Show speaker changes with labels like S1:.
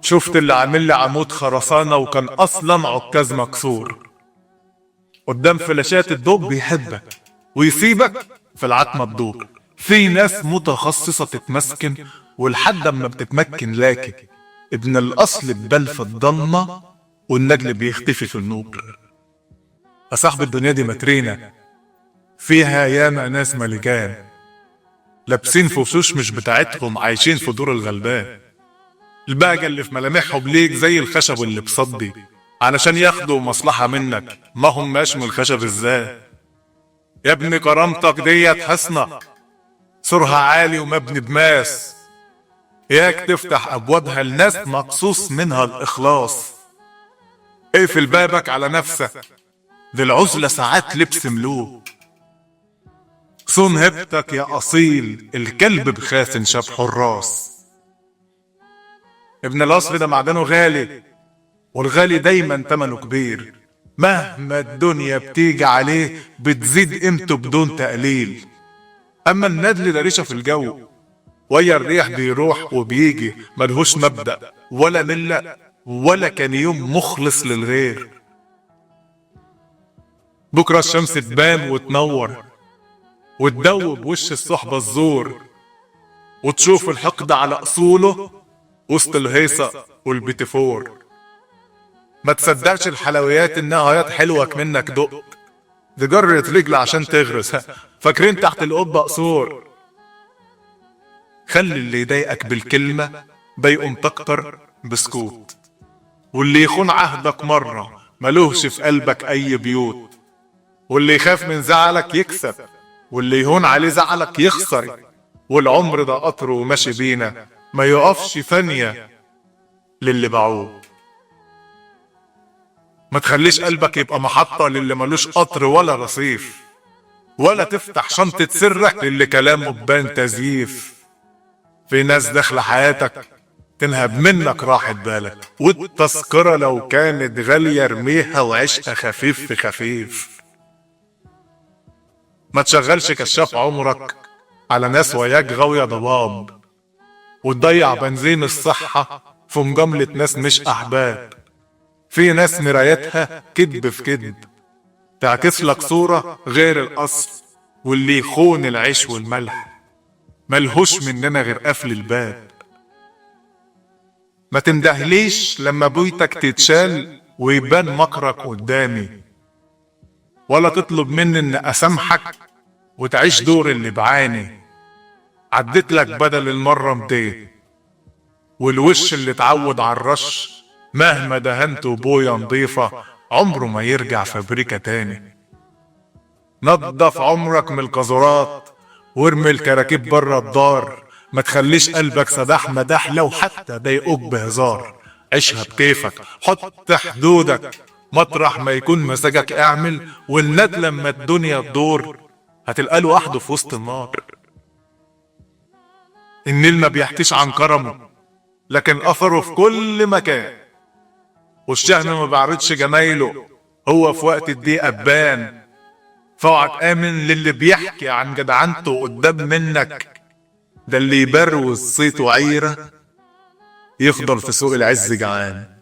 S1: شفت اللي عامل لي عمود خرسانة وكان أصلا عكاز مكسور، قدام فلاشات الضوء بيحبك ويسيبك في العتمة تدور. في ناس متخصصة تتمسكن ولحد اما بتتمكن لاكن ابن الأصل ببال في الضلمة والنجل بيختفي في النور. أصاحب الدنيا دي مترينة فيها ياما ناس ملكان لابسين في وشوش مش بتاعتهم، عايشين في دور الغلبان. البهجة اللي في ملامحهم ليك زي الخشب اللي بصدي علشان ياخدوا مصلحة منك، ما هم ماش من الخشب ازاي. يا ابن كرامتك ديت حصنك سورها عالي ومبني بماس، ياك تفتح ابوابها لناس مقصوص منها الاخلاص. اقفل بابك على نفسك، دي العزلة ساعات لبس ملوك. صون هبتك يا اصيل، الكلب بخاسن شاب حراس. ابن الاصل ده معدنه غالي، والغالي دايما تمنه كبير. مهما الدنيا بتيجي عليه بتزيد قيمته بدون تقليل. اما الندل ده ريشه في الجو، ويا الريح بيروح وبيجي، ملهوش مبدأ ولا ملة ولا كان يوم مخلص للغير. بكرة الشمس تبان وتنور وتدوب وش الصحبة الزور، وتشوف الحقد على أصوله وسط الهيصة والبيتفور. ما تصدقش الحلويات النهايات حلوك منك دق، دي جرة رجل عشان تغرس، فاكرين تحت القبة قصور. خلي اللي يضايقك بالكلمة بيقوم تكتر بسكوت، واللي يخون عهدك مرة ملوهش في قلبك أي بيوت. واللي يخاف من زعلك يكسب، واللي يهون عليه زعلك يخسر. والعمر ده قطر وماشي بينا ما يقفش ثانية للي باعوه. ما تخليش قلبك يبقى محطة للي ملوش قطر ولا رصيف، ولا تفتح شنطة سرك للي كلامه بان تزييف. في ناس داخلة حياتك تنهب منك راحة بالك، والتذكرة لو كانت غالية ارميها وعيشها خفيف في خفيف. ما تشغلش كشاف عمرك على ناس وياك غاوية ضباب، وتضيع بنزين الصحة في مجاملة ناس مش أحباب. في ناس مرايتها كدب في كدب تعكس لك صورة غير الأصل، واللي يخون العيش والملح ملهوش مننا غير قفل الباب. ما تندهليش لما بيتك تتشال ويبان مكرك قدامي، ولا تطلب مني ان اسامحك وتعيش دور اللي بعاني. عديت لك بدل المرة 200، والوش اللي اتعود على الرش مهما دهنته بويا نضيفة عمره ما يرجع فابريكا تاني. نضف عمرك من القذرات وارمي الكراكيب بره الدار. ما تخليش قلبك سداح مداح لو حتى ضايقوك بهزار. عيشها بكيفك، حط حدودك، مطرح ما يكون مزاجك اعمل. والند لما الدنيا تدور هتلقى له وحده في وسط النار. النيل ما بيحكيش عن كرمه لكن اثره في كل مكان، والشهم ما بيعرضش جمايله هو في وقت الضيق ابان. فاوعى تآمن للي بيحكي عن جدعنته قدام منك، ده اللي يبروز صيته عيرة يفضل في سوق العز جعان.